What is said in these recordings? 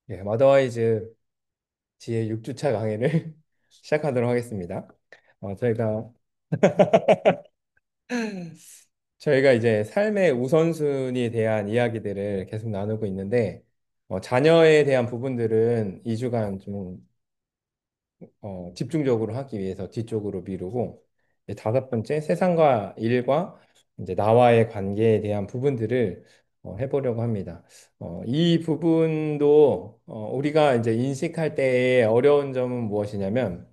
마더와이즈 지의 6주차 강의를 시작하도록 하겠습니다. 저희가 이제 삶의 우선순위에 대한 이야기들을 계속 나누고 있는데, 자녀에 대한 부분들은 2주간 좀 집중적으로 하기 위해서 뒤쪽으로 미루고, 이제 다섯 번째 세상과 일과 이제 나와의 관계에 대한 부분들을 해보려고 합니다. 이 부분도 우리가 이제 인식할 때의 어려운 점은 무엇이냐면,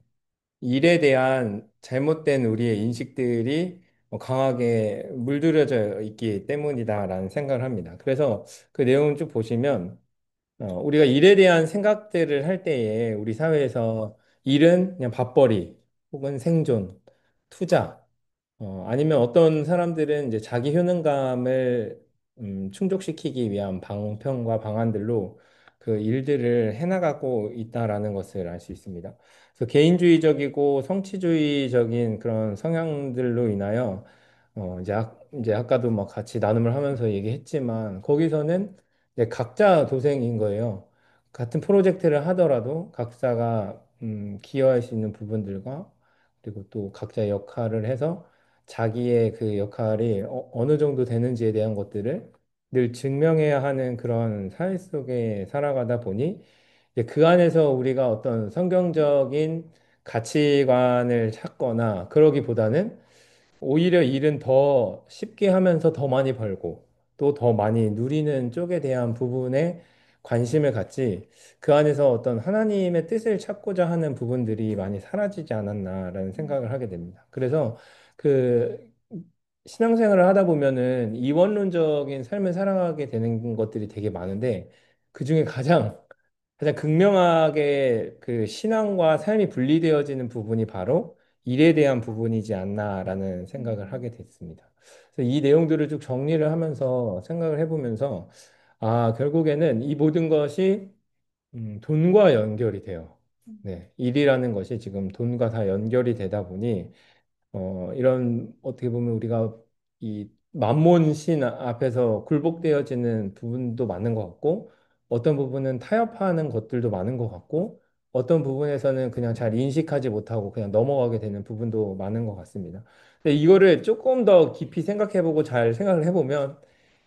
일에 대한 잘못된 우리의 인식들이 강하게 물들여져 있기 때문이다라는 생각을 합니다. 그래서 그 내용을 쭉 보시면 우리가 일에 대한 생각들을 할 때에 우리 사회에서 일은 그냥 밥벌이 혹은 생존, 투자, 아니면 어떤 사람들은 이제 자기 효능감을 충족시키기 위한 방편과 방안들로 그 일들을 해나가고 있다라는 것을 알 수 있습니다. 그래서 개인주의적이고 성취주의적인 그런 성향들로 인하여 이제 아까도 막 같이 나눔을 하면서 얘기했지만 거기서는 이제 각자 도생인 거예요. 같은 프로젝트를 하더라도 각자가 기여할 수 있는 부분들과 그리고 또 각자의 역할을 해서 자기의 그 역할이 어느 정도 되는지에 대한 것들을 늘 증명해야 하는 그런 사회 속에 살아가다 보니 이제 그 안에서 우리가 어떤 성경적인 가치관을 찾거나 그러기보다는 오히려 일은 더 쉽게 하면서 더 많이 벌고 또 더 많이 누리는 쪽에 대한 부분에 관심을 갖지 그 안에서 어떤 하나님의 뜻을 찾고자 하는 부분들이 많이 사라지지 않았나라는 생각을 하게 됩니다. 그래서 그 신앙생활을 하다 보면은 이원론적인 삶을 살아가게 되는 것들이 되게 많은데 그중에 가장 극명하게 그 신앙과 삶이 분리되어지는 부분이 바로 일에 대한 부분이지 않나라는 생각을 하게 됐습니다. 그래서 이 내용들을 쭉 정리를 하면서 생각을 해보면서 결국에는 이 모든 것이 돈과 연결이 돼요. 네, 일이라는 것이 지금 돈과 다 연결이 되다 보니 이런 어떻게 보면 우리가 이 만몬 신 앞에서 굴복되어지는 부분도 많은 것 같고 어떤 부분은 타협하는 것들도 많은 것 같고 어떤 부분에서는 그냥 잘 인식하지 못하고 그냥 넘어가게 되는 부분도 많은 것 같습니다. 근데 이거를 조금 더 깊이 생각해보고 잘 생각을 해보면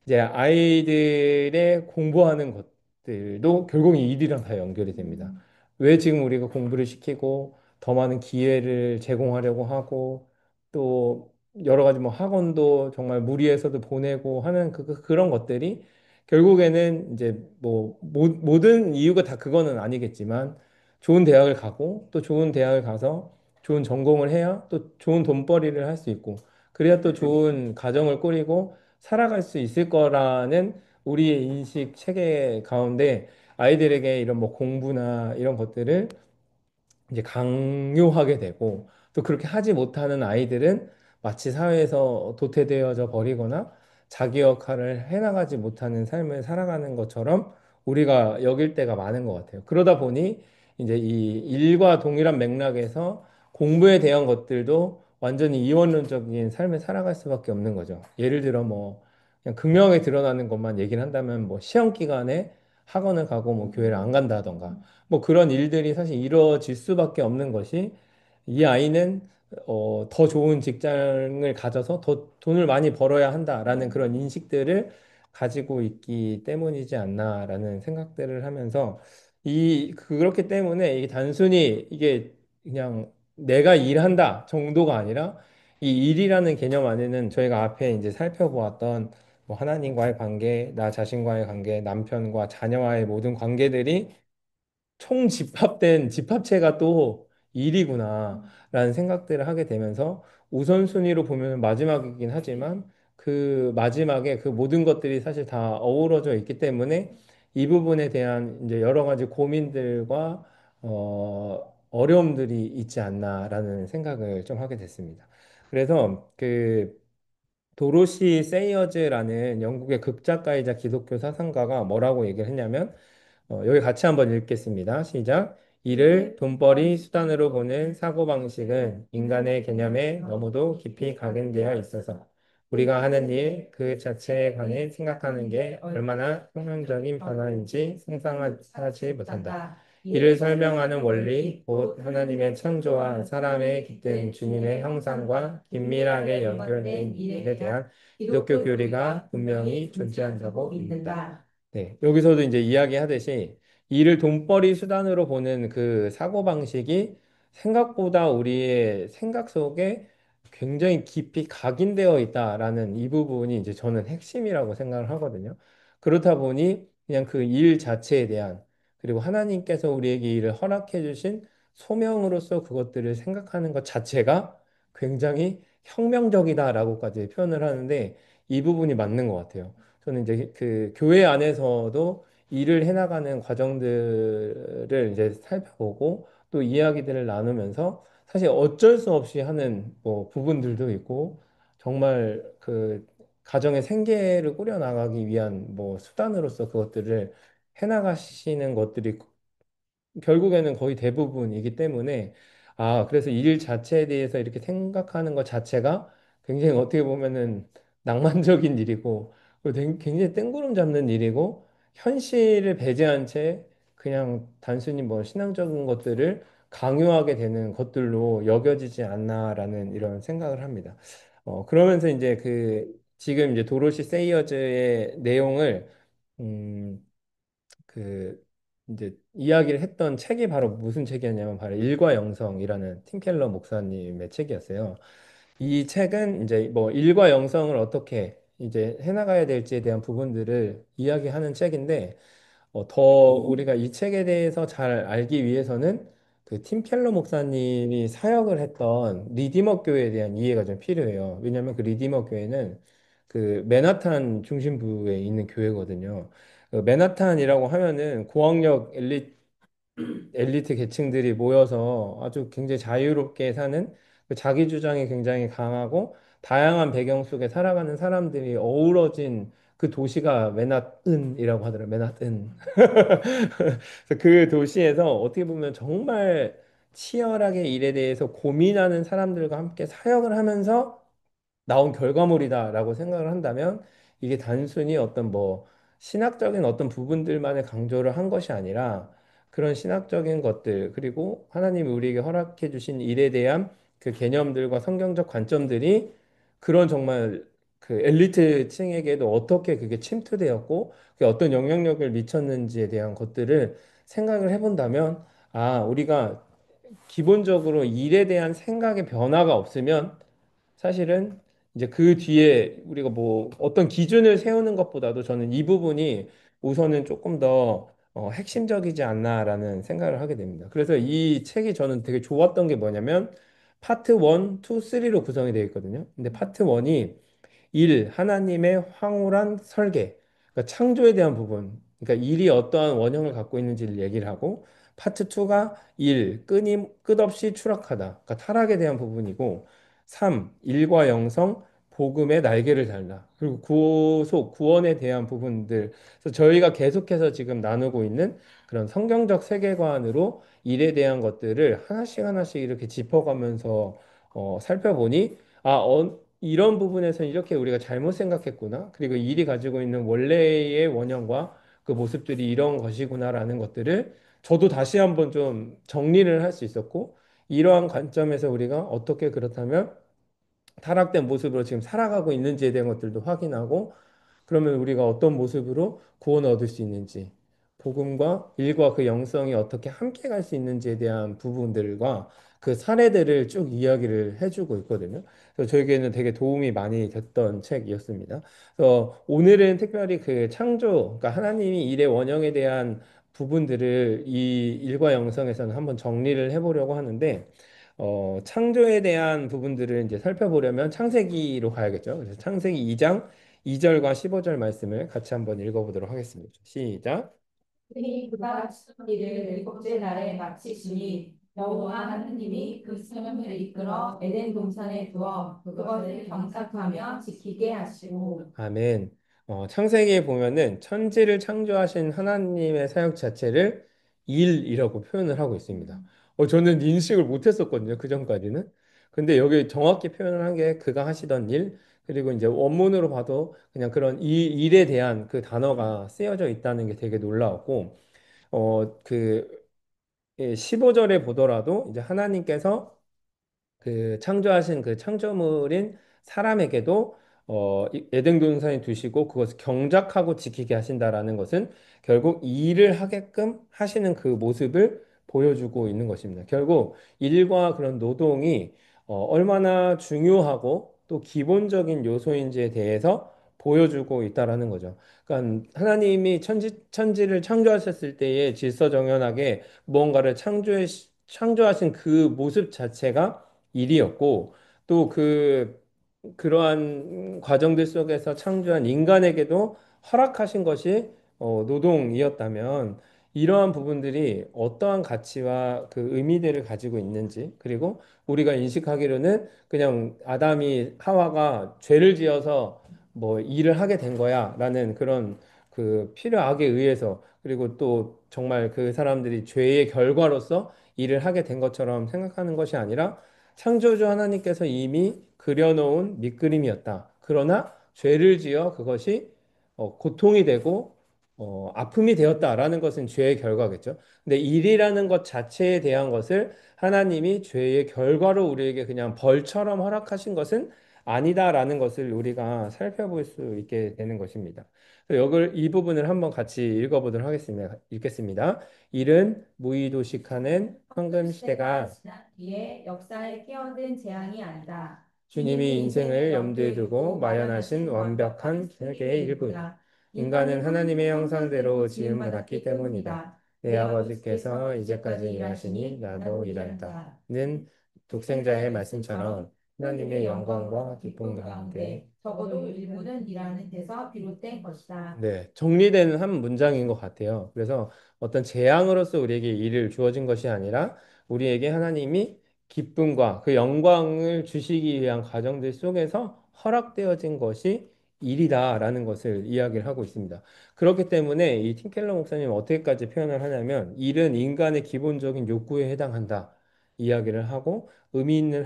이제 아이들의 공부하는 것들도 결국 이 일이랑 다 연결이 됩니다. 왜 지금 우리가 공부를 시키고 더 많은 기회를 제공하려고 하고 또 여러 가지 뭐 학원도 정말 무리해서도 보내고 하는 그런 것들이 결국에는 이제 뭐 모든 이유가 다 그거는 아니겠지만 좋은 대학을 가고 또 좋은 대학을 가서 좋은 전공을 해야 또 좋은 돈벌이를 할 수 있고 그래야 또 좋은 가정을 꾸리고 살아갈 수 있을 거라는 우리의 인식 체계 가운데 아이들에게 이런 뭐 공부나 이런 것들을 이제 강요하게 되고 또 그렇게 하지 못하는 아이들은 마치 사회에서 도태되어져 버리거나 자기 역할을 해나가지 못하는 삶을 살아가는 것처럼 우리가 여길 때가 많은 것 같아요. 그러다 보니 이제 이 일과 동일한 맥락에서 공부에 대한 것들도 완전히 이원론적인 삶을 살아갈 수밖에 없는 거죠. 예를 들어 뭐 그냥 극명하게 드러나는 것만 얘기를 한다면 뭐 시험 기간에 학원을 가고 뭐 교회를 안 간다던가 뭐 그런 일들이 사실 이루어질 수밖에 없는 것이 이 아이는 더 좋은 직장을 가져서 더 돈을 많이 벌어야 한다라는 그런 인식들을 가지고 있기 때문이지 않나라는 생각들을 하면서 그렇기 때문에 이게 단순히 이게 그냥 내가 일한다 정도가 아니라 이 일이라는 개념 안에는 저희가 앞에 이제 살펴보았던 뭐 하나님과의 관계, 나 자신과의 관계, 남편과 자녀와의 모든 관계들이 총 집합된 집합체가 또 일이구나라는 생각들을 하게 되면서 우선순위로 보면 마지막이긴 하지만 그 마지막에 그 모든 것들이 사실 다 어우러져 있기 때문에 이 부분에 대한 이제 여러 가지 고민들과 어려움들이 있지 않나라는 생각을 좀 하게 됐습니다. 그래서 그 도로시 세이어즈라는 영국의 극작가이자 기독교 사상가가 뭐라고 얘기를 했냐면 여기 같이 한번 읽겠습니다. 시작. 이를 돈벌이 수단으로 보는 사고방식은 인간의 개념에 너무도 깊이 각인되어 있어서 우리가 하는 일 그 자체에 관해 생각하는 게 얼마나 혁명적인 변화인지 상상하지 못한다. 이를 설명하는 원리, 곧 하나님의 창조와 사람의 깃든 주님의 형상과 긴밀하게 연결된 일에 대한 기독교 교리가 분명히 존재한다고 믿는다. 네, 여기서도 이제 이야기하듯이 이를 돈벌이 수단으로 보는 그 사고방식이 생각보다 우리의 생각 속에 굉장히 깊이 각인되어 있다라는 이 부분이 이제 저는 핵심이라고 생각을 하거든요. 그렇다 보니 그냥 그 일 자체에 대한 그리고 하나님께서 우리에게 이를 허락해 주신 소명으로서 그것들을 생각하는 것 자체가 굉장히 혁명적이다라고까지 표현을 하는데 이 부분이 맞는 것 같아요. 저는 이제 그 교회 안에서도 일을 해나가는 과정들을 이제 살펴보고 또 이야기들을 나누면서 사실 어쩔 수 없이 하는 뭐 부분들도 있고 정말 그 가정의 생계를 꾸려나가기 위한 뭐 수단으로서 그것들을 해나가시는 것들이 결국에는 거의 대부분이기 때문에 그래서 일 자체에 대해서 이렇게 생각하는 것 자체가 굉장히 어떻게 보면은 낭만적인 일이고 그리고 굉장히 뜬구름 잡는 일이고 현실을 배제한 채 그냥 단순히 뭐 신앙적인 것들을 강요하게 되는 것들로 여겨지지 않나라는 이런 생각을 합니다. 그러면서 이제 그 지금 이제 도로시 세이어즈의 내용을 음, 그 이제 이야기를 했던 책이 바로 무슨 책이었냐면 바로 일과 영성이라는 팀 켈러 목사님의 책이었어요. 이 책은 이제 뭐 일과 영성을 어떻게 이제 해나가야 될지에 대한 부분들을 이야기하는 책인데 더 우리가 이 책에 대해서 잘 알기 위해서는 그 팀 켈러 목사님이 사역을 했던 리디머 교회에 대한 이해가 좀 필요해요. 왜냐하면 그 리디머 교회는 그 맨하탄 중심부에 있는 교회거든요. 그 맨하탄이라고 하면은 고학력 엘리트 계층들이 모여서 아주 굉장히 자유롭게 사는 그 자기 주장이 굉장히 강하고 다양한 배경 속에 살아가는 사람들이 어우러진 그 도시가 맨하튼이라고 하더라고요. 맨하튼. 그래서 그 도시에서 어떻게 보면 정말 치열하게 일에 대해서 고민하는 사람들과 함께 사역을 하면서 나온 결과물이다라고 생각을 한다면 이게 단순히 어떤 뭐 신학적인 어떤 부분들만을 강조를 한 것이 아니라 그런 신학적인 것들 그리고 하나님이 우리에게 허락해 주신 일에 대한 그 개념들과 성경적 관점들이 그런 정말 그 엘리트층에게도 어떻게 그게 침투되었고 그게 어떤 영향력을 미쳤는지에 대한 것들을 생각을 해본다면 우리가 기본적으로 일에 대한 생각의 변화가 없으면 사실은 이제 그 뒤에 우리가 뭐 어떤 기준을 세우는 것보다도 저는 이 부분이 우선은 조금 더 핵심적이지 않나라는 생각을 하게 됩니다. 그래서 이 책이 저는 되게 좋았던 게 뭐냐면 파트 1, 2, 3로 구성이 되어 있거든요. 근데 파트 1이 일, 하나님의 황홀한 설계, 그러니까 창조에 대한 부분, 그러니까 일이 어떠한 원형을 갖고 있는지를 얘기를 하고, 파트 2가 일, 끝없이 추락하다, 그러니까 타락에 대한 부분이고, 3, 일과 영성, 복음의 날개를 달라. 그리고 구속, 구원에 대한 부분들. 그래서 저희가 계속해서 지금 나누고 있는 그런 성경적 세계관으로 일에 대한 것들을 하나씩 하나씩 이렇게 짚어가면서 살펴보니, 이런 부분에서 이렇게 우리가 잘못 생각했구나. 그리고 일이 가지고 있는 원래의 원형과 그 모습들이 이런 것이구나라는 것들을 저도 다시 한번 좀 정리를 할 수 있었고, 이러한 관점에서 우리가 어떻게 그렇다면 타락된 모습으로 지금 살아가고 있는지에 대한 것들도 확인하고, 그러면 우리가 어떤 모습으로 구원을 얻을 수 있는지, 복음과 일과 그 영성이 어떻게 함께 갈 수 있는지에 대한 부분들과 그 사례들을 쭉 이야기를 해주고 있거든요. 그래서 저에게는 되게 도움이 많이 됐던 책이었습니다. 그래서 오늘은 특별히 그 창조, 그러니까 하나님이 일의 원형에 대한 부분들을 이 일과 영성에서는 한번 정리를 해보려고 하는데, 창조에 대한 부분들을 이제 살펴보려면 창세기로 가야겠죠. 그래서 창세기 2장 2절과 15절 말씀을 같이 한번 읽어보도록 하겠습니다. 시작. 그니 그가 이를 일곱째 날에 마치시니 여호와 하나님이 그 생명을 이끌어 에덴 동산에 두어 그것을 경작하며 지키게 하시고 아멘. 창세기에 보면은 천지를 창조하신 하나님의 사역 자체를 일이라고 표현을 하고 있습니다. 저는 인식을 못했었거든요. 그 전까지는. 근데 여기 정확히 표현을 한 게 그가 하시던 일, 그리고 이제 원문으로 봐도 그냥 그런 이 일에 대한 그 단어가 쓰여져 있다는 게 되게 놀라웠고, 그 15절에 보더라도 이제 하나님께서 그 창조하신 그 창조물인 사람에게도 에덴 동산에 두시고 그것을 경작하고 지키게 하신다라는 것은 결국 이 일을 하게끔 하시는 그 모습을 보여주고 있는 것입니다. 결국 일과 그런 노동이 얼마나 중요하고 또 기본적인 요소인지에 대해서 보여주고 있다라는 거죠. 그러니까 하나님이 천지를 창조하셨을 때에 질서정연하게 무언가를 창조하신 그 모습 자체가 일이었고 또 그러한 과정들 속에서 창조한 인간에게도 허락하신 것이 노동이었다면 이러한 부분들이 어떠한 가치와 그 의미들을 가지고 있는지 그리고 우리가 인식하기로는 그냥 아담이 하와가 죄를 지어서 뭐 일을 하게 된 거야라는 그런 그 필요악에 의해서 그리고 또 정말 그 사람들이 죄의 결과로서 일을 하게 된 것처럼 생각하는 것이 아니라 창조주 하나님께서 이미 그려놓은 밑그림이었다. 그러나 죄를 지어 그것이 고통이 되고 아픔이 되었다라는 것은 죄의 결과겠죠. 근데 일이라는 것 자체에 대한 것을 하나님이 죄의 결과로 우리에게 그냥 벌처럼 허락하신 것은 아니다라는 것을 우리가 살펴볼 수 있게 되는 것입니다. 이 부분을 한번 같이 읽어보도록 하겠습니다. 읽겠습니다. 일은 무의도식하는 황금 시대가 시대가 지난 뒤에 역사에 끼어든 재앙이 아니다. 주님이 주님이 인생을 인생을 염두에 염두에 두고 두고 마련하신 마련하신 완벽한 완벽한 설계의 설계의 일부다. 일부라. 인간은 인간은 하나님의 하나님의 형상대로 형상대로 지음받았기 지음받았기 때문이다. 때문이다. 내 내 아버지께서 아버지께서 이제까지 이제까지 일하시니 일하시니 나도 나도 일한다. 일한다. 는 독생자의 독생자의 말씀처럼 말씀처럼 하나님의 하나님의 영광과 영광과 기쁨 기쁨 가운데 가운데 적어도 일부는 일하는 데서 비롯된 것이다. 네, 정리되는 한 문장인 것 같아요. 그래서 어떤 재앙으로서 우리에게 일을 주어진 것이 아니라 우리에게 하나님이 기쁨과 그 영광을 주시기 위한 과정들 속에서 허락되어진 것이 일이다라는 것을 이야기를 하고 있습니다. 그렇기 때문에 이 팀켈러 목사님은 어떻게까지 표현을 하냐면 일은 인간의 기본적인 욕구에 해당한다 이야기를 하고 의미 있는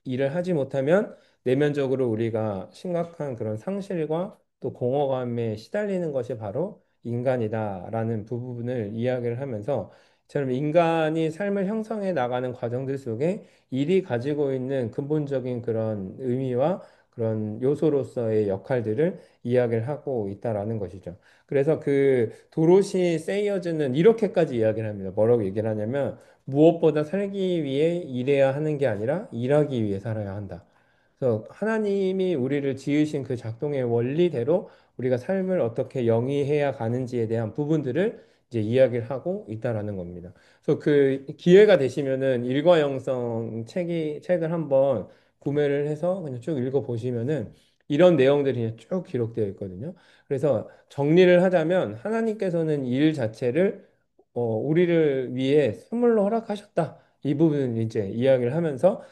일을 하지 못하면 내면적으로 우리가 심각한 그런 상실과 또 공허감에 시달리는 것이 바로 인간이다라는 부분을 이야기를 하면서 저는 인간이 삶을 형성해 나가는 과정들 속에 일이 가지고 있는 근본적인 그런 의미와 그런 요소로서의 역할들을 이야기를 하고 있다라는 것이죠. 그래서 그 도로시 세이어즈는 이렇게까지 이야기를 합니다. 뭐라고 얘기를 하냐면 무엇보다 살기 위해 일해야 하는 게 아니라 일하기 위해 살아야 한다. 그래서 하나님이 우리를 지으신 그 작동의 원리대로 우리가 삶을 어떻게 영위해야 가는지에 대한 부분들을 이제 이야기를 하고 있다라는 겁니다. 그래서 그 기회가 되시면은 일과영성 책을 한번 구매를 해서 그냥 쭉 읽어 보시면은 이런 내용들이 그냥 쭉 기록되어 있거든요. 그래서 정리를 하자면 하나님께서는 일 자체를 우리를 위해 선물로 허락하셨다. 이 부분을 이제 이야기를 하면서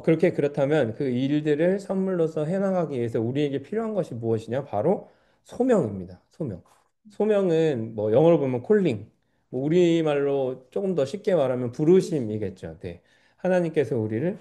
그렇다면 그 일들을 선물로서 해나가기 위해서 우리에게 필요한 것이 무엇이냐? 바로 소명입니다. 소명. 소명은 뭐 영어로 보면 콜링, 뭐 우리말로 조금 더 쉽게 말하면 부르심이겠죠. 네. 하나님께서 우리를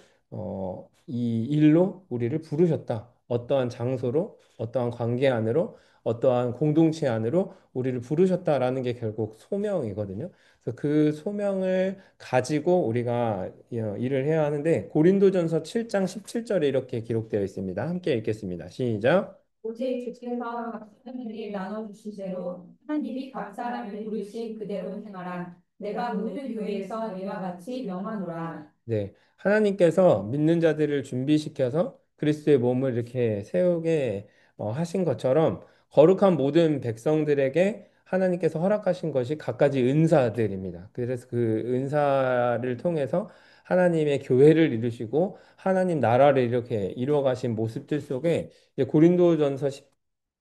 이 일로 우리를 부르셨다. 어떠한 장소로, 어떠한 관계 안으로, 어떠한 공동체 안으로 우리를 부르셨다라는 게 결국 소명이거든요. 그래서 그 소명을 가지고 우리가 일을 해야 하는데 고린도전서 7장 17절에 이렇게 기록되어 있습니다. 함께 읽겠습니다. 시작. 오직 주께서 각 사람에게 나눠주신 대로 하나님이 각 사람을 부르신 그대로 행하라. 내가 모든 교회에서 이와 같이 명하노라. 네, 하나님께서 믿는 자들을 준비시켜서 그리스도의 몸을 이렇게 세우게 하신 것처럼 거룩한 모든 백성들에게 하나님께서 허락하신 것이 갖가지 은사들입니다. 그래서 그 은사를 통해서 하나님의 교회를 이루시고 하나님 나라를 이렇게 이루어가신 모습들 속에 이제 고린도전서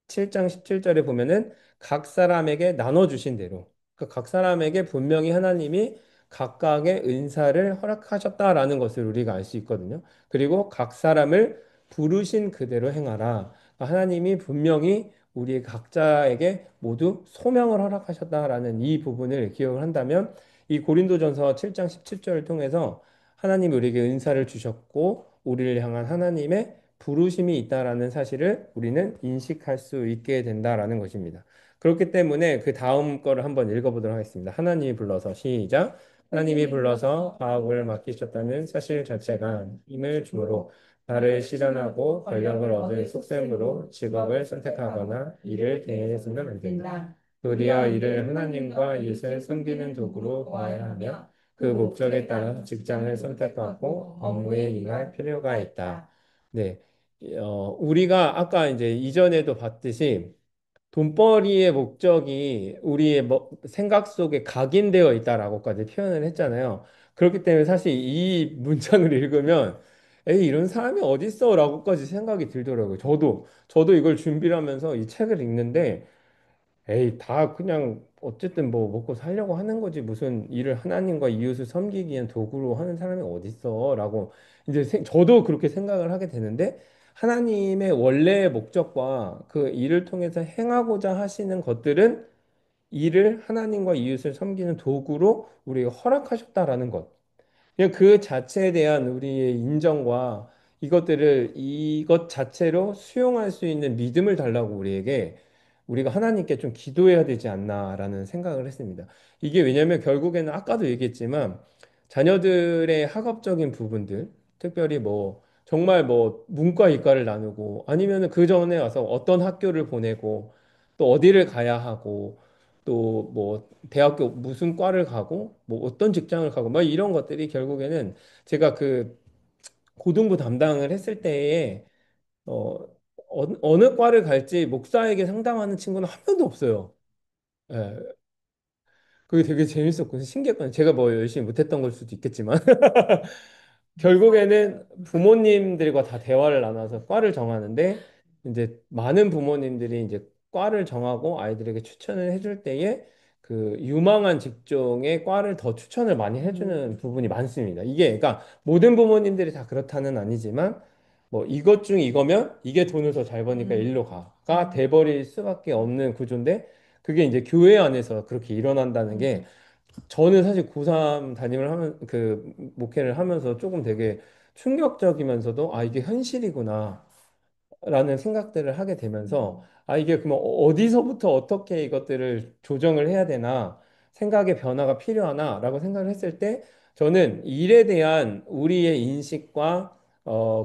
7장 17절에 보면은 각 사람에게 나눠주신 대로 각 사람에게 분명히 하나님이 각각의 은사를 허락하셨다라는 것을 우리가 알 수 있거든요. 그리고 각 사람을 부르신 그대로 행하라. 하나님이 분명히 우리 각자에게 모두 소명을 허락하셨다라는 이 부분을 기억을 한다면 이 고린도전서 7장 17절을 통해서 하나님이 우리에게 은사를 주셨고 우리를 향한 하나님의 부르심이 있다라는 사실을 우리는 인식할 수 있게 된다라는 것입니다. 그렇기 때문에 그 다음 거를 한번 읽어보도록 하겠습니다. 하나님이 불러서 시작. 하나님이 불러서 과업을 맡기셨다는 사실 자체가 힘을 주므로 나를 실현하고 권력을 얻을 속셈으로 직업을 선택하거나 일을 대해서는 안 된다. 도리어 이를 하나님과 이웃을 섬기는 도구로 보아야 하며 그 목적에 따라 직장을 선택하고 업무에 임할 필요가 있다. 네. 우리가 아까 이제 이전에도 봤듯이 돈벌이의 목적이 우리의 생각 속에 각인되어 있다라고까지 표현을 했잖아요. 그렇기 때문에 사실 이 문장을 읽으면 에이, 이런 사람이 어딨어? 라고까지 생각이 들더라고요. 저도 이걸 준비를 하면서 이 책을 읽는데 에이, 다 그냥 어쨌든 뭐 먹고 살려고 하는 거지. 무슨 일을 하나님과 이웃을 섬기기 위한 도구로 하는 사람이 어딨어? 라고 이제 저도 그렇게 생각을 하게 되는데 하나님의 원래의 목적과 그 일을 통해서 행하고자 하시는 것들은 일을 하나님과 이웃을 섬기는 도구로 우리가 허락하셨다라는 것. 그냥 그 자체에 대한 우리의 인정과 이것들을 이것 자체로 수용할 수 있는 믿음을 달라고 우리에게 우리가 하나님께 좀 기도해야 되지 않나라는 생각을 했습니다. 이게 왜냐하면 결국에는 아까도 얘기했지만 자녀들의 학업적인 부분들, 특별히 뭐 정말 뭐 문과 이과를 나누고 아니면은 그 전에 와서 어떤 학교를 보내고 또 어디를 가야 하고 또 뭐 대학교 무슨 과를 가고 뭐 어떤 직장을 가고 뭐 이런 것들이 결국에는 제가 그 고등부 담당을 했을 때에 어, 어느 과를 갈지 목사에게 상담하는 친구는 한 명도 없어요. 예. 그게 되게 재밌었고 신기했거든요. 제가 뭐 열심히 못했던 걸 수도 있겠지만 결국에는 부모님들과 다 대화를 나눠서 과를 정하는데 이제 많은 부모님들이 이제 과를 정하고 아이들에게 추천을 해줄 때에 그 유망한 직종의 과를 더 추천을 많이 해주는 부분이 많습니다. 이게 그러니까 모든 부모님들이 다 그렇다는 아니지만 뭐 이것 중 이거면 이게 돈을 더 잘 버니까 일로 가가 돼버릴 수밖에 없는 구조인데 그게 이제 교회 안에서 그렇게 일어난다는 게 저는 사실 고3 담임을 하면 그 목회를 하면서 조금 되게 충격적이면서도 아 이게 현실이구나 라는 생각들을 하게 되면서 아 이게 그러면 어디서부터 어떻게 이것들을 조정을 해야 되나 생각의 변화가 필요하나라고 생각을 했을 때 저는 일에 대한 우리의 인식과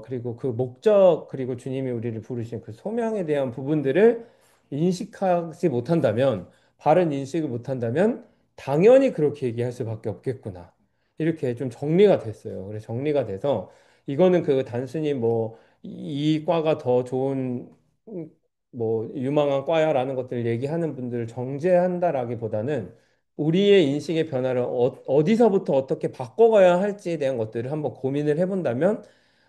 그리고 그 목적 그리고 주님이 우리를 부르신 그 소명에 대한 부분들을 인식하지 못한다면 바른 인식을 못한다면 당연히 그렇게 얘기할 수밖에 없겠구나 이렇게 좀 정리가 됐어요. 그래서 정리가 돼서 이거는 그 단순히 뭐 이 과가 더 좋은 뭐 유망한 과야라는 것들을 얘기하는 분들을 정죄한다라기보다는 우리의 인식의 변화를 어디서부터 어떻게 바꿔가야 할지에 대한 것들을 한번 고민을 해본다면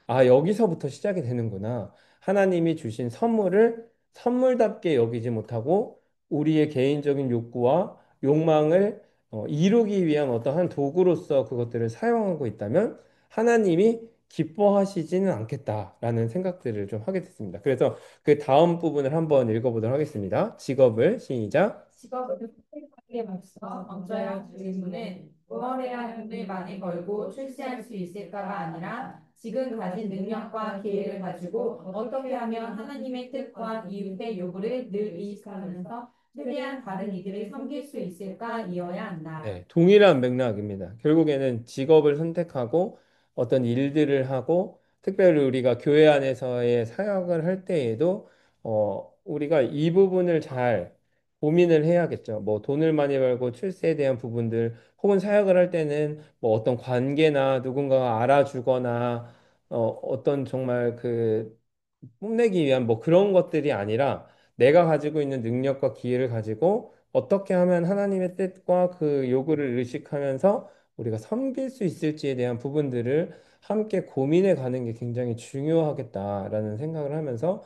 아, 여기서부터 시작이 되는구나. 하나님이 주신 선물을 선물답게 여기지 못하고 우리의 개인적인 욕구와 욕망을 이루기 위한 어떤 한 도구로서 그것들을 사용하고 있다면 하나님이 기뻐하시지는 않겠다라는 생각들을 좀 하게 됐습니다. 그래서 그 다음 부분을 한번 읽어보도록 하겠습니다. 직업을 시작. 직업을 선택하기에 앞서 던져야 할 질문은 무엇 해야 돈을 많이 벌고 출세할 수 있을까가 아니라 지금 가진 능력과 기회를 가지고 어떻게 하면 하나님의 뜻과 이웃의 요구를 늘 이식하면서 최대한 다른 이들을 섬길 수 있을까이어야 한다. 네, 동일한 맥락입니다. 결국에는 직업을 선택하고 어떤 일들을 하고 특별히 우리가 교회 안에서의 사역을 할 때에도 우리가 이 부분을 잘 고민을 해야겠죠. 뭐 돈을 많이 벌고 출세에 대한 부분들 혹은 사역을 할 때는 뭐 어떤 관계나 누군가가 알아주거나 어떤 정말 그 뽐내기 위한 뭐 그런 것들이 아니라 내가 가지고 있는 능력과 기회를 가지고 어떻게 하면 하나님의 뜻과 그 요구를 의식하면서 우리가 섬길 수 있을지에 대한 부분들을 함께 고민해 가는 게 굉장히 중요하겠다라는 생각을 하면서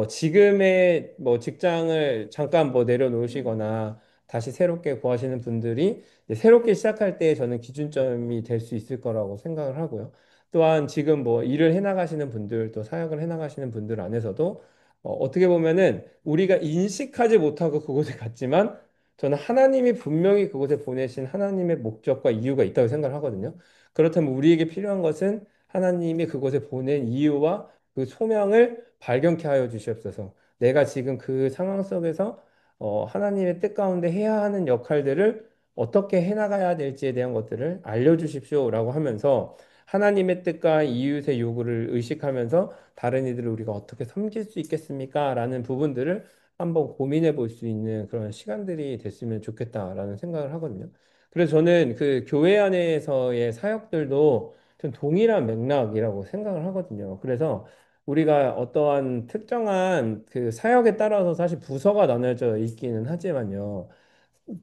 지금의 뭐 직장을 잠깐 뭐 내려놓으시거나 다시 새롭게 구하시는 분들이 이제 새롭게 시작할 때 저는 기준점이 될 수 있을 거라고 생각을 하고요. 또한 지금 뭐 일을 해나가시는 분들 또 사역을 해나가시는 분들 안에서도 어떻게 보면은 우리가 인식하지 못하고 그곳에 갔지만 저는 하나님이 분명히 그곳에 보내신 하나님의 목적과 이유가 있다고 생각을 하거든요. 그렇다면 우리에게 필요한 것은 하나님이 그곳에 보낸 이유와 그 그 소명을 발견케 하여 주시옵소서. 내가 지금 그 상황 속에서 하나님의 뜻 가운데 해야 하는 역할들을 어떻게 해나가야 될지에 대한 것들을 알려주십시오라고 하면서 하나님의 뜻과 이웃의 요구를 의식하면서 다른 이들을 우리가 어떻게 섬길 수 있겠습니까? 라는 부분들을 한번 고민해 볼 수 있는 그런 시간들이 됐으면 좋겠다라는 생각을 하거든요. 그래서 저는 그 교회 안에서의 사역들도 좀 동일한 맥락이라고 생각을 하거든요. 그래서 우리가 어떠한 특정한 그 사역에 따라서 사실 부서가 나눠져 있기는 하지만요.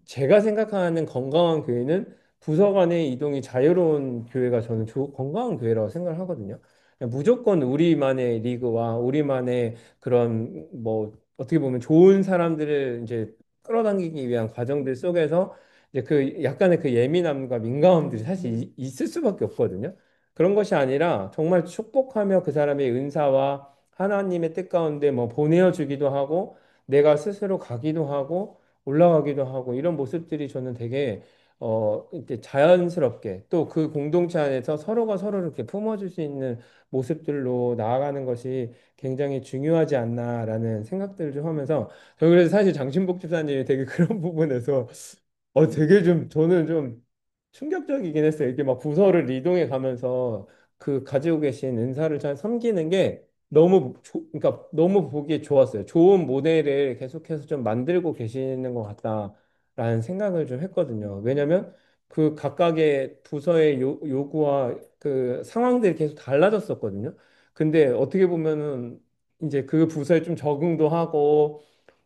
제가 생각하는 건강한 교회는 부서 간의 이동이 자유로운 교회가 저는 건강한 교회라고 생각을 하거든요. 그냥 무조건 우리만의 리그와 우리만의 그런 뭐 어떻게 보면 좋은 사람들을 이제 끌어당기기 위한 과정들 속에서 이제 그 약간의 그 예민함과 민감함들이 사실 있을 수밖에 없거든요. 그런 것이 아니라 정말 축복하며 그 사람의 은사와 하나님의 뜻 가운데 뭐 보내어 주기도 하고 내가 스스로 가기도 하고 올라가기도 하고 이런 모습들이 저는 되게 이제 자연스럽게 또 그 공동체 안에서 서로가 서로를 이렇게 품어줄 수 있는 모습들로 나아가는 것이 굉장히 중요하지 않나라는 생각들을 좀 하면서 저 그래서 사실 장신복 집사님이 되게 그런 부분에서 되게 좀 저는 좀 충격적이긴 했어요. 이렇게 막 부서를 이동해 가면서 그 가지고 계신 은사를 잘 섬기는 게 그러니까 너무 보기에 좋았어요. 좋은 모델을 계속해서 좀 만들고 계시는 것 같다라는 생각을 좀 했거든요. 왜냐면 그 각각의 부서의 요구와 그 상황들이 계속 달라졌었거든요. 근데 어떻게 보면은 이제 그 부서에 좀 적응도 하고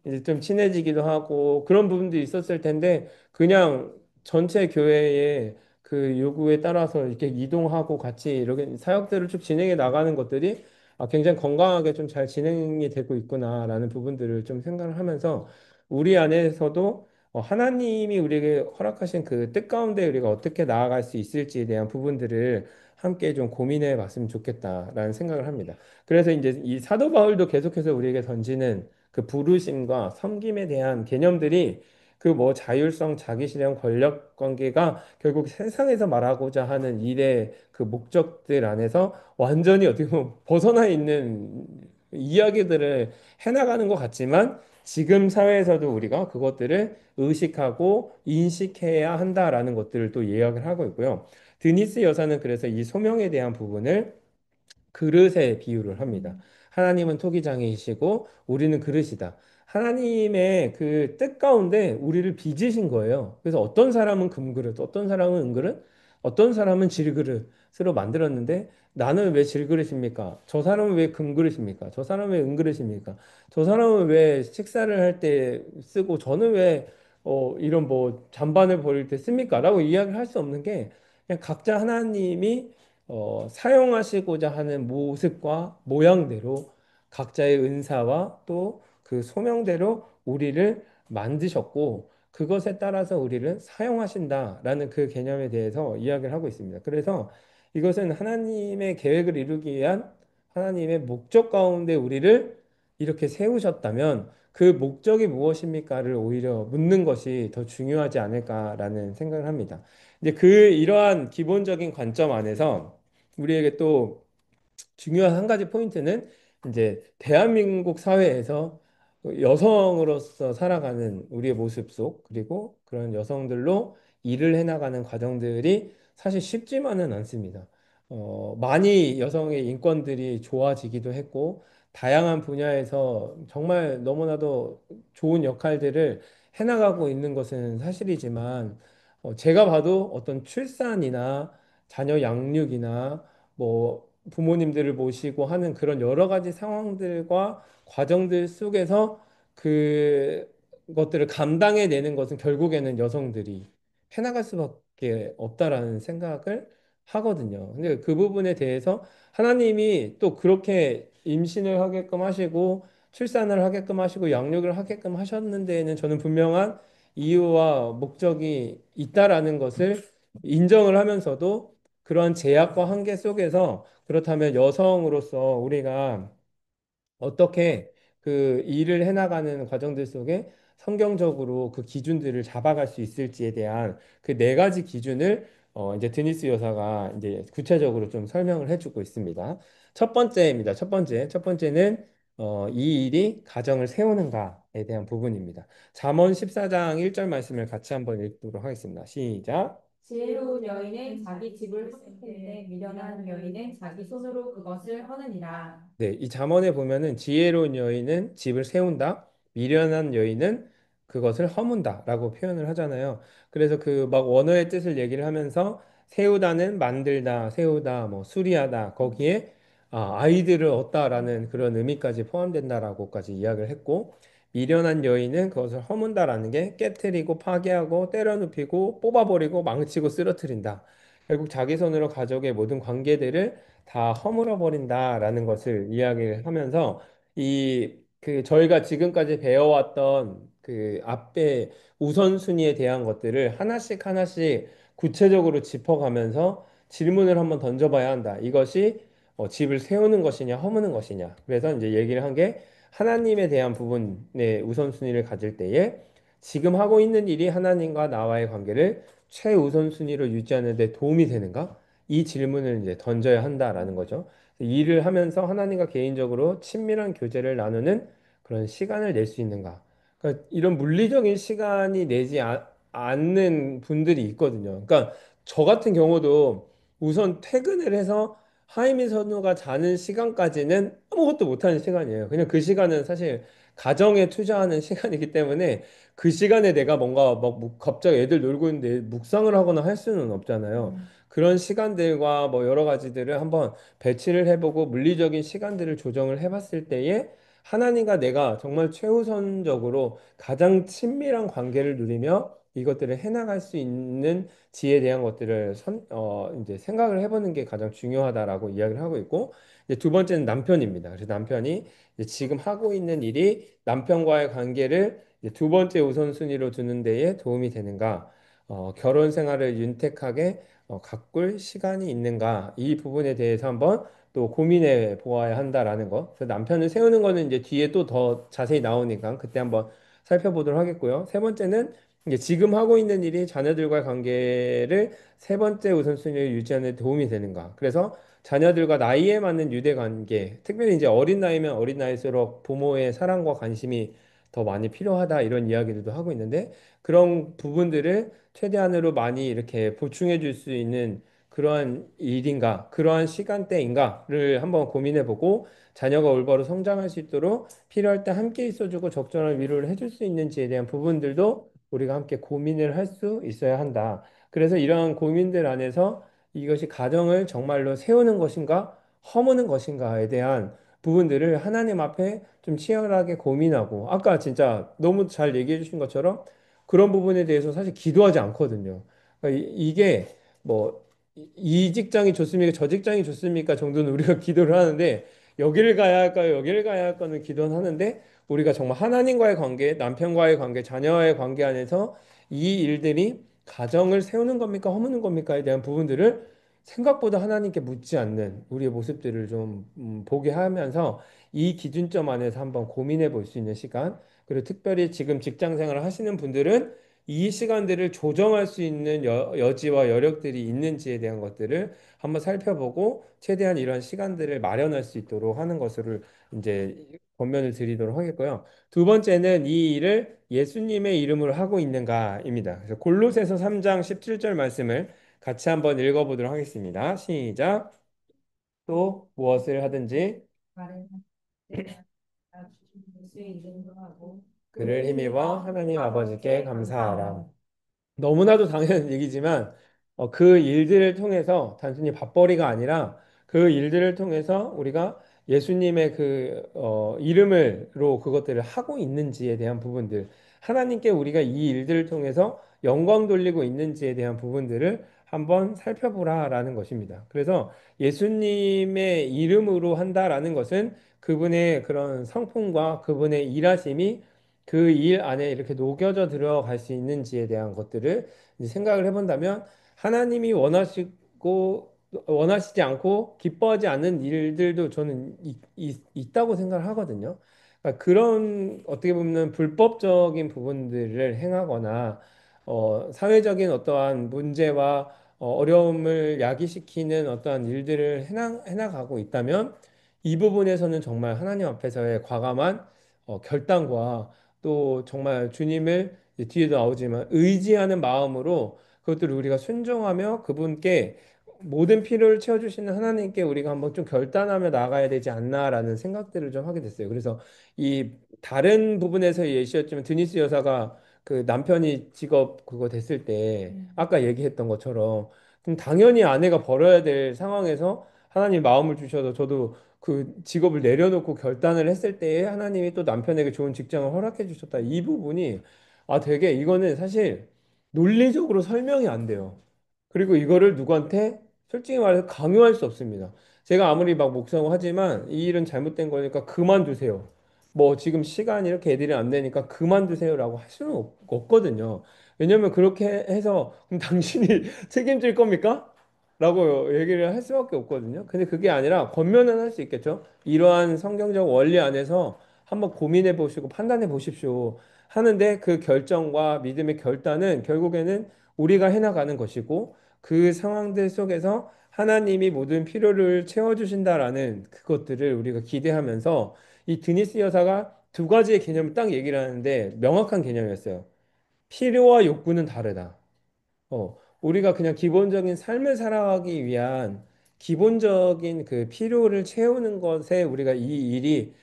이제 좀 친해지기도 하고 그런 부분도 있었을 텐데 그냥 전체 교회의 그 요구에 따라서 이렇게 이동하고 같이 이렇게 사역들을 쭉 진행해 나가는 것들이 굉장히 건강하게 좀 잘 진행이 되고 있구나라는 부분들을 좀 생각을 하면서 우리 안에서도 하나님이 우리에게 허락하신 그 뜻 가운데 우리가 어떻게 나아갈 수 있을지에 대한 부분들을 함께 좀 고민해 봤으면 좋겠다라는 생각을 합니다. 그래서 이제 이 사도 바울도 계속해서 우리에게 던지는 그 부르심과 섬김에 대한 개념들이 그 뭐 자율성, 자기실현, 권력 관계가 결국 세상에서 말하고자 하는 일의 그 목적들 안에서 완전히 어떻게 보면 벗어나 있는 이야기들을 해나가는 것 같지만 지금 사회에서도 우리가 그것들을 의식하고 인식해야 한다라는 것들을 또 이야기를 하고 있고요. 드니스 여사는 그래서 이 소명에 대한 부분을 그릇에 비유를 합니다. 하나님은 토기장이시고 우리는 그릇이다. 하나님의 그 뜻 가운데 우리를 빚으신 거예요. 그래서 어떤 사람은 금그릇, 어떤 사람은 은그릇, 어떤 사람은 질그릇으로 만들었는데 나는 왜 질그릇입니까? 저 사람은 왜 금그릇입니까? 저 사람은 왜 은그릇입니까? 저 사람은 왜 식사를 할 때 쓰고 저는 왜 이런 뭐 잔반을 버릴 때 씁니까? 라고 이야기를 할 수 없는 게 그냥 각자 하나님이 사용하시고자 하는 모습과 모양대로 각자의 은사와 또 그 소명대로 우리를 만드셨고 그것에 따라서 우리를 사용하신다라는 그 개념에 대해서 이야기를 하고 있습니다. 그래서 이것은 하나님의 계획을 이루기 위한 하나님의 목적 가운데 우리를 이렇게 세우셨다면 그 목적이 무엇입니까를 오히려 묻는 것이 더 중요하지 않을까라는 생각을 합니다. 이제 그 이러한 기본적인 관점 안에서 우리에게 또 중요한 한 가지 포인트는 이제 대한민국 사회에서 여성으로서 살아가는 우리의 모습 속 그리고 그런 여성들로 일을 해나가는 과정들이 사실 쉽지만은 않습니다. 많이 여성의 인권들이 좋아지기도 했고 다양한 분야에서 정말 너무나도 좋은 역할들을 해나가고 있는 것은 사실이지만 제가 봐도 어떤 출산이나 자녀 양육이나 뭐 부모님들을 모시고 하는 그런 여러 가지 상황들과 과정들 속에서 그 것들을 감당해내는 것은 결국에는 여성들이 해나갈 수밖에 없다라는 생각을 하거든요. 근데 그 부분에 대해서 하나님이 또 그렇게 임신을 하게끔 하시고 출산을 하게끔 하시고 양육을 하게끔 하셨는 데에는 저는 분명한 이유와 목적이 있다라는 것을 인정을 하면서도 그러한 제약과 한계 속에서 그렇다면 여성으로서 우리가 어떻게 그 일을 해나가는 과정들 속에 성경적으로 그 기준들을 잡아갈 수 있을지에 대한 그 네 가지 기준을 이제 드니스 여사가 이제 구체적으로 좀 설명을 해주고 있습니다. 첫 번째입니다. 첫 번째는 이 일이 가정을 세우는가에 대한 부분입니다. 잠언 14장 1절 말씀을 같이 한번 읽도록 하겠습니다. 시작. 지혜로운 여인은 자기 집을 허물되 미련한 여인은 자기 손으로 그것을 허느니라. 네, 이 잠언에 보면은 지혜로운 여인은 집을 세운다, 미련한 여인은 그것을 허문다라고 표현을 하잖아요. 그래서 그 막 원어의 뜻을 얘기를 하면서 세우다는 만들다, 세우다, 뭐 수리하다 거기에 아이들을 얻다라는 그런 의미까지 포함된다라고까지 이야기를 했고, 미련한 여인은 그것을 허문다라는 게 깨트리고 파괴하고 때려눕히고 뽑아버리고 망치고 쓰러뜨린다. 결국 자기 손으로 가족의 모든 관계들을 다 허물어 버린다라는 것을 이야기를 하면서 이 그 저희가 지금까지 배워왔던 그 앞에 우선순위에 대한 것들을 하나씩 하나씩 구체적으로 짚어가면서 질문을 한번 던져봐야 한다. 이것이 집을 세우는 것이냐, 허무는 것이냐. 그래서 이제 얘기를 한 게 하나님에 대한 부분의 우선순위를 가질 때에 지금 하고 있는 일이 하나님과 나와의 관계를 최우선순위로 유지하는 데 도움이 되는가? 이 질문을 이제 던져야 한다라는 거죠. 일을 하면서 하나님과 개인적으로 친밀한 교제를 나누는 그런 시간을 낼 수 있는가? 그러니까 이런 물리적인 시간이 내지 않는 분들이 있거든요. 그러니까 저 같은 경우도 우선 퇴근을 해서 하이민 선우가 자는 시간까지는 아무것도 못하는 시간이에요. 그냥 그 시간은 사실 가정에 투자하는 시간이기 때문에 그 시간에 내가 뭔가 막 갑자기 애들 놀고 있는데 묵상을 하거나 할 수는 없잖아요. 그런 시간들과 뭐 여러 가지들을 한번 배치를 해보고 물리적인 시간들을 조정을 해봤을 때에 하나님과 내가 정말 최우선적으로 가장 친밀한 관계를 누리며 이것들을 해나갈 수 있는 지에 대한 것들을 이제 생각을 해보는 게 가장 중요하다라고 이야기를 하고 있고, 이제 두 번째는 남편입니다. 그래서 남편이 이제 지금 하고 있는 일이 남편과의 관계를 이제 두 번째 우선순위로 두는 데에 도움이 되는가, 결혼 생활을 윤택하게 가꿀 시간이 있는가, 이 부분에 대해서 한번 또 고민해 보아야 한다라는 거. 그래서 남편을 세우는 거는 이제 뒤에 또 더 자세히 나오니까 그때 한번 살펴보도록 하겠고요. 세 번째는 이제 지금 하고 있는 일이 자녀들과의 관계를 세 번째 우선순위로 유지하는 데 도움이 되는가. 그래서 자녀들과 나이에 맞는 유대 관계, 특별히 이제 어린 나이면 어린 나이일수록 부모의 사랑과 관심이 더 많이 필요하다 이런 이야기들도 하고 있는데, 그런 부분들을 최대한으로 많이 이렇게 보충해 줄 수 있는 그러한 일인가, 그러한 시간대인가를 한번 고민해 보고 자녀가 올바로 성장할 수 있도록 필요할 때 함께 있어주고 적절한 위로를 해줄 수 있는지에 대한 부분들도 우리가 함께 고민을 할 수 있어야 한다. 그래서 이러한 고민들 안에서 이것이 가정을 정말로 세우는 것인가, 허무는 것인가에 대한 부분들을 하나님 앞에 좀 치열하게 고민하고, 아까 진짜 너무 잘 얘기해 주신 것처럼 그런 부분에 대해서 사실 기도하지 않거든요. 그러니까 이게 뭐 이 직장이 좋습니까? 저 직장이 좋습니까? 정도는 우리가 기도를 하는데, 여기를 가야 할까요? 여기를 가야 할까는 기도는 하는데, 우리가 정말 하나님과의 관계, 남편과의 관계, 자녀와의 관계 안에서 이 일들이 가정을 세우는 겁니까? 허무는 겁니까?에 대한 부분들을 생각보다 하나님께 묻지 않는 우리의 모습들을 좀 보게 하면서 이 기준점 안에서 한번 고민해 볼 수 있는 시간, 그리고 특별히 지금 직장 생활을 하시는 분들은 이 시간들을 조정할 수 있는 여지와 여력들이 있는지에 대한 것들을 한번 살펴보고 최대한 이런 시간들을 마련할 수 있도록 하는 것을 이제 권면을 드리도록 하겠고요. 두 번째는 이 일을 예수님의 이름으로 하고 있는가입니다. 그래서 골로새서 3장 17절 말씀을 같이 한번 읽어보도록 하겠습니다. 시작. 또 무엇을 하든지 말은 때가 예수의 이름으로 하고 그를 그를 힘입어 힘입어 하나님 아버지께 아버지께 감사하라. 감사하라. 너무나도 당연한 얘기지만 그 일들을 통해서 단순히 밥벌이가 아니라 그 일들을 통해서 우리가 예수님의 그 이름으로 그것들을 하고 있는지에 대한 부분들, 하나님께 우리가 이 일들을 통해서 영광 돌리고 있는지에 대한 부분들을 한번 살펴보라라는 것입니다. 그래서 예수님의 이름으로 한다라는 것은 그분의 그런 성품과 그분의 일하심이 그 일 안에 이렇게 녹여져 들어갈 수 있는지에 대한 것들을 이제 생각을 해본다면, 하나님이 원하시고 원하시지 않고 기뻐하지 않는 일들도 저는 있다고 생각을 하거든요. 그러니까 그런 어떻게 보면 불법적인 부분들을 행하거나 사회적인 어떠한 문제와 어려움을 야기시키는 어떠한 일들을 해나가고 있다면 이 부분에서는 정말 하나님 앞에서의 과감한 결단과 또 정말 주님을 이제 뒤에도 나오지만 의지하는 마음으로 그것들을 우리가 순종하며 그분께 모든 필요를 채워주시는 하나님께 우리가 한번 좀 결단하며 나가야 되지 않나라는 생각들을 좀 하게 됐어요. 그래서 이 다른 부분에서 예시였지만 드니스 여사가 그 남편이 직업 그거 됐을 때 아까 얘기했던 것처럼 그럼 당연히 아내가 벌어야 될 상황에서 하나님 마음을 주셔서 저도 그 직업을 내려놓고 결단을 했을 때에 하나님이 또 남편에게 좋은 직장을 허락해 주셨다. 이 부분이 되게 이거는 사실 논리적으로 설명이 안 돼요. 그리고 이거를 누구한테 솔직히 말해서 강요할 수 없습니다. 제가 아무리 막 목사고 하지만 이 일은 잘못된 거니까 그만두세요. 뭐 지금 시간이 이렇게 애들이 안 되니까 그만두세요라고 할 수는 없거든요. 왜냐면 그렇게 해서 그럼 당신이 책임질 겁니까? 라고 얘기를 할 수밖에 없거든요. 근데 그게 아니라 권면은 할 수 있겠죠. 이러한 성경적 원리 안에서 한번 고민해 보시고 판단해 보십시오. 하는데 그 결정과 믿음의 결단은 결국에는 우리가 해나가는 것이고 그 상황들 속에서 하나님이 모든 필요를 채워주신다라는 그것들을 우리가 기대하면서 이 드니스 여사가 두 가지의 개념을 딱 얘기를 하는데 명확한 개념이었어요. 필요와 욕구는 다르다. 우리가 그냥 기본적인 삶을 살아가기 위한 기본적인 그 필요를 채우는 것에 우리가 이 일이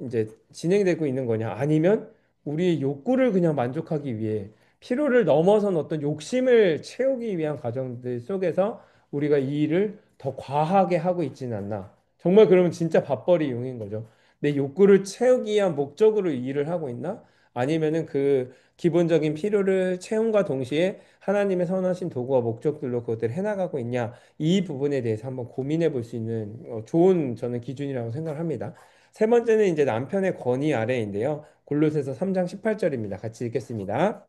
이제 진행되고 있는 거냐? 아니면 우리의 욕구를 그냥 만족하기 위해 필요를 넘어선 어떤 욕심을 채우기 위한 과정들 속에서 우리가 이 일을 더 과하게 하고 있지는 않나? 정말 그러면 진짜 밥벌이 용인 거죠. 내 욕구를 채우기 위한 목적으로 이 일을 하고 있나? 아니면은 그 기본적인 필요를 채움과 동시에 하나님의 선하신 도구와 목적들로 그것들을 해나가고 있냐 이 부분에 대해서 한번 고민해 볼 수 있는 좋은 저는 기준이라고 생각을 합니다. 세 번째는 이제 남편의 권위 아래인데요. 골로새서 3장 18절입니다. 같이 읽겠습니다.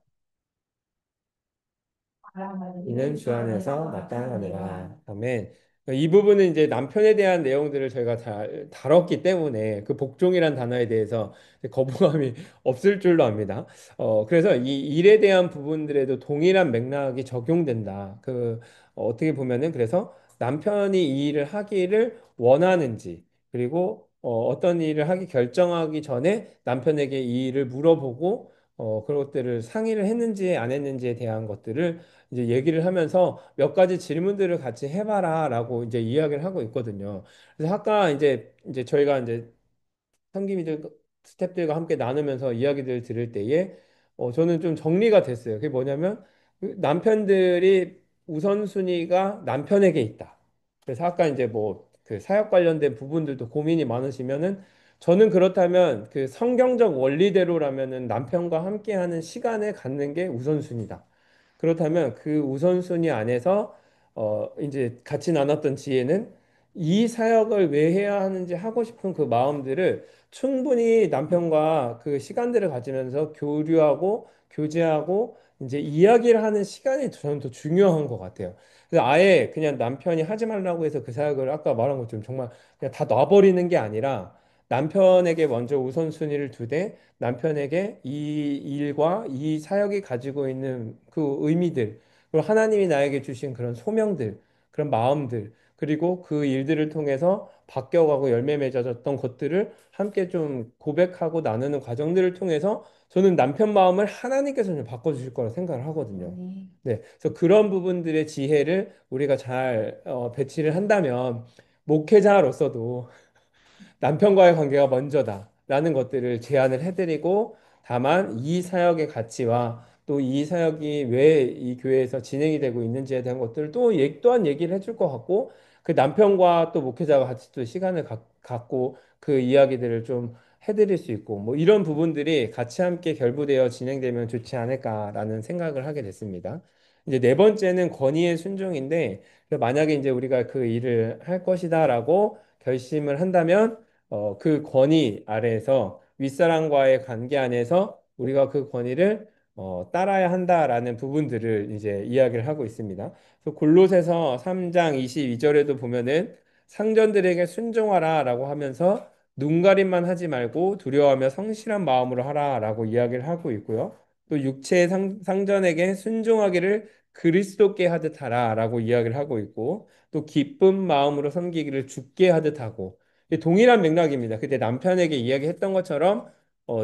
이는 주 안에서 나타나느라. 아멘. 이 부분은 이제 남편에 대한 내용들을 저희가 잘 다뤘기 때문에 그 복종이란 단어에 대해서 거부감이 없을 줄로 압니다. 그래서 이 일에 대한 부분들에도 동일한 맥락이 적용된다. 어떻게 보면은 그래서 남편이 이 일을 하기를 원하는지 그리고 어떤 일을 하기 결정하기 전에 남편에게 이 일을 물어보고 그런 것들을 상의를 했는지 안 했는지에 대한 것들을 이제 얘기를 하면서 몇 가지 질문들을 같이 해봐라라고 이제 이야기를 하고 있거든요. 그래서 아까 이제 저희가 이제 상기미들 스태프들과 함께 나누면서 이야기들을 들을 때에 저는 좀 정리가 됐어요. 그게 뭐냐면 그 남편들이 우선순위가 남편에게 있다. 그래서 아까 이제 뭐 그 사역 관련된 부분들도 고민이 많으시면은 저는 그렇다면 그 성경적 원리대로라면은 남편과 함께하는 시간을 갖는 게 우선순위다. 그렇다면 그 우선순위 안에서 이제 같이 나눴던 지혜는 이 사역을 왜 해야 하는지 하고 싶은 그 마음들을 충분히 남편과 그 시간들을 가지면서 교류하고 교제하고 이제 이야기를 하는 시간이 저는 더 중요한 것 같아요. 그래서 아예 그냥 남편이 하지 말라고 해서 그 사역을 아까 말한 것처럼 정말 그냥 다 놔버리는 게 아니라 남편에게 먼저 우선순위를 두되 남편에게 이 일과 이 사역이 가지고 있는 그 의미들, 그리고 하나님이 나에게 주신 그런 소명들, 그런 마음들, 그리고 그 일들을 통해서 바뀌어가고 열매 맺어졌던 것들을 함께 좀 고백하고 나누는 과정들을 통해서 저는 남편 마음을 하나님께서 좀 바꿔주실 거라 생각을 하거든요. 네, 그래서 그런 부분들의 지혜를 우리가 잘 배치를 한다면 목회자로서도 남편과의 관계가 먼저다라는 것들을 제안을 해드리고 다만 이 사역의 가치와 또 이 사역이 왜 이 교회에서 진행이 되고 있는지에 대한 것들을 또한 얘기를 해줄 것 같고 그 남편과 또 목회자가 같이 또 시간을 갖고 그 이야기들을 좀 해드릴 수 있고 뭐 이런 부분들이 같이 함께 결부되어 진행되면 좋지 않을까라는 생각을 하게 됐습니다. 이제 네 번째는 권위의 순종인데 만약에 이제 우리가 그 일을 할 것이다라고 결심을 한다면 그 권위 아래에서 윗사람과의 관계 안에서 우리가 그 권위를 따라야 한다라는 부분들을 이제 이야기를 하고 있습니다. 그래서 골로새서 3장 22절에도 보면은 상전들에게 순종하라라고 하면서 눈가림만 하지 말고 두려워하며 성실한 마음으로 하라라고 이야기를 하고 있고요. 또 육체의 상전에게 순종하기를 그리스도께 하듯 하라라고 이야기를 하고 있고 또 기쁜 마음으로 섬기기를 주께 하듯 하고 이게 동일한 맥락입니다. 그때 남편에게 이야기했던 것처럼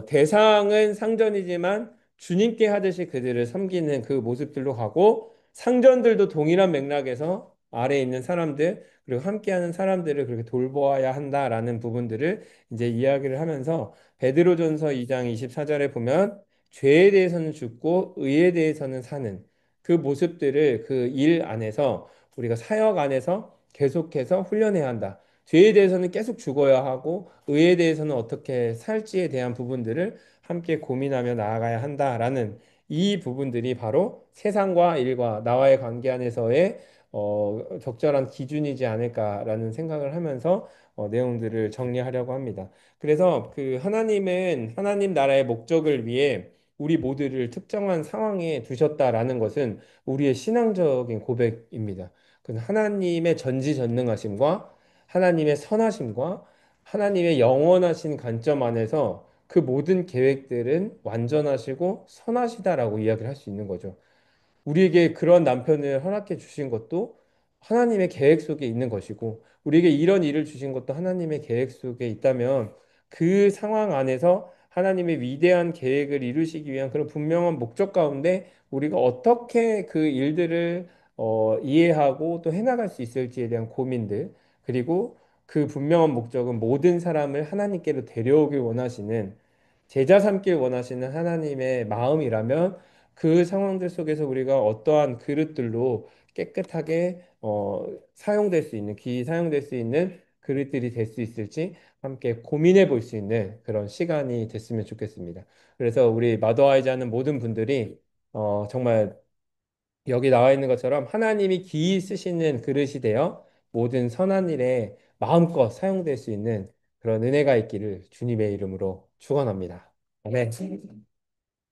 대상은 상전이지만 주님께 하듯이 그들을 섬기는 그 모습들로 가고 상전들도 동일한 맥락에서 아래에 있는 사람들 그리고 함께하는 사람들을 그렇게 돌보아야 한다라는 부분들을 이제 이야기를 하면서 베드로전서 2장 24절에 보면 죄에 대해서는 죽고 의에 대해서는 사는 그 모습들을 그 일 안에서 우리가 사역 안에서 계속해서 훈련해야 한다. 죄에 대해서는 계속 죽어야 하고 의에 대해서는 어떻게 살지에 대한 부분들을 함께 고민하며 나아가야 한다라는 이 부분들이 바로 세상과 일과 나와의 관계 안에서의 적절한 기준이지 않을까라는 생각을 하면서 내용들을 정리하려고 합니다. 그래서 그 하나님은 하나님 나라의 목적을 위해 우리 모두를 특정한 상황에 두셨다라는 것은 우리의 신앙적인 고백입니다. 그 하나님의 전지전능하심과 하나님의 선하심과 하나님의 영원하신 관점 안에서 그 모든 계획들은 완전하시고 선하시다라고 이야기를 할 수 있는 거죠. 우리에게 그런 남편을 허락해 주신 것도 하나님의 계획 속에 있는 것이고, 우리에게 이런 일을 주신 것도 하나님의 계획 속에 있다면, 그 상황 안에서 하나님의 위대한 계획을 이루시기 위한 그런 분명한 목적 가운데 우리가 어떻게 그 일들을 이해하고 또 해나갈 수 있을지에 대한 고민들, 그리고 그 분명한 목적은 모든 사람을 하나님께로 데려오길 원하시는 제자 삼길 원하시는 하나님의 마음이라면 그 상황들 속에서 우리가 어떠한 그릇들로 깨끗하게 사용될 수 있는 귀히 사용될 수 있는 그릇들이 될 수 있을지 함께 고민해 볼 수 있는 그런 시간이 됐으면 좋겠습니다. 그래서 우리 마더아이즈 하는 모든 분들이 정말 여기 나와 있는 것처럼 하나님이 귀히 쓰시는 그릇이 되어 모든 선한 일에 마음껏 사용될 수 있는 그런 은혜가 있기를 주님의 이름으로 축원합니다. 아멘.